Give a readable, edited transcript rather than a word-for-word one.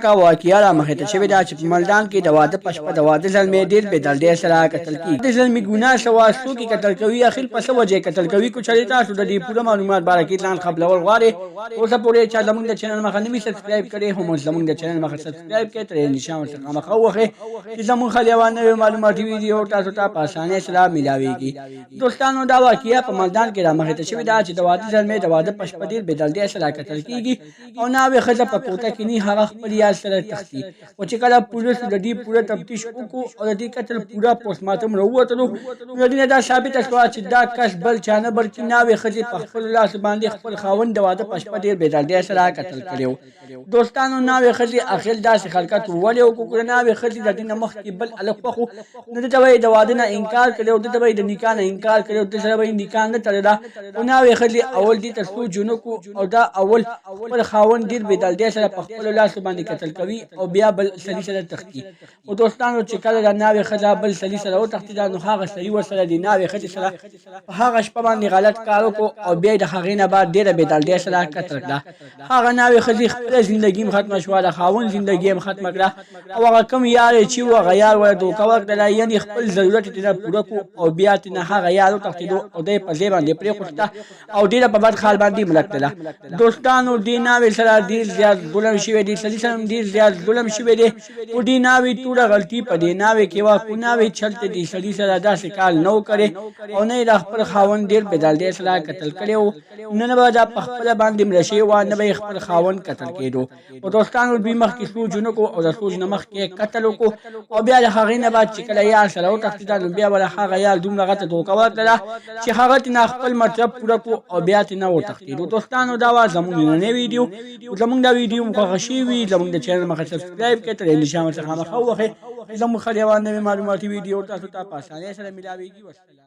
का वाक़िया रामखे तशबे दा چې په ملدان کې د واده پشپه د واده ځلمې ډېر بې دلدې سره قتل کی د ځلمې ګناه سواسو کې قتل کوي اخر پس وجه قتل کوي کو چری تاسو د دې پوره معلومات باره کې اعلان قبلول غواړي اوسه پورې چې زموږ د چینل مخه نوي سبسکرایب کړئ هم زموږ د چینل مخه سبسکرایب کړئ ترې نشان ورته مخه وخه چې زموږ خلیوان نوې معلوماتي ویډیو تاسو ته په اسانه سره ملاويږي دوستانو دا واقعیا په ملدان کې رامخه تشبه دا چې د واده ځلمې د واده پشپه ډېر بې دلدې سره قتل کیږي او ناوې خزه په کوټه کې نه هغه خپل یاد سره تختی او چې کله پولیس د دې پوره تفتیش وکړو او د دې قتل پوره پوسټ مارټم راووتلو نو دې دا ثابت شو چې دا کس بل چانه بلکې ناوې خزه په خپل لاس باندې خپل خاوند د واده پشپه ډېر بې دلدې سره قتل کړو دوستانو ناوې خزه اخر داسې خلکات ولې او کو ناوې خزه د دې مخ کې بل الګ پخو نو د دوی د واده نه انکار کړو د دوی د نکاح نه انکار کړو د سره به نکاح نه تړلا او ناوې خزه اول دې تاسو جنو کو او دا اول خپل خاوند ډېر بې دلدې سره په خپل لاس باندې قتل کوي او بیا بل سړي سره تختی او دوستانو چې کله د ناوې خزه بل سړي سره او تختی دا نو هغه سړي ورسره د ناوې خزه سره هغه شپه باندې غلط کار وکړو او بیا د هغې نه بعد ډېر بې دلدې سره قتل کړه هغه ناوې خزه خپل ژوندۍ ختم شو د خاوند ژوندۍ هم ختم کړه او هغه کوم یار چې هغه یار ور دوکه ورکړه یعنی خپل ضرورت ته پوره کو او بیا ته هغه یار تختیدو او د په ځای باندې پرې خوسته او ډیره په بد حال باندې ملک کړه دوستانو دیناوي سره ډیر زیات ظلم شوی دی سړي سره ډیر زیات ظلم شوی دی او دیناوي ټوله غلطي په دیناوي کې وا کو ناوي چلته دي سړي سره داسې کال نو کړي او نه د خپل خاوند ډیر بدل دی سره قتل کړو نه نه دا په خپل باندې مرشي و نه به خپل خاوند قتل کېدو او دوستانو دوی مخ کې سوجونه کو او د سوج نمخ کې قتل کو او بیا د هغې نه بعد چې کله یا سره او تختیدل بیا ولا هغه یا دومره غته دوکه ورکړه چې هغه نه خپل مطلب پوره کو او بیا ته نه و تختیدو دوستانو دا وا زموږ نه ویډیو زموږ دا ویډیو مخه شي وي زموږ د چینل مخه سبسکرایب کړئ ترې نشان ورته مخه وخه زموږ خلیوان نوې معلوماتي ویډیو تاسو ته په اسانه سره ملاويږي والسلام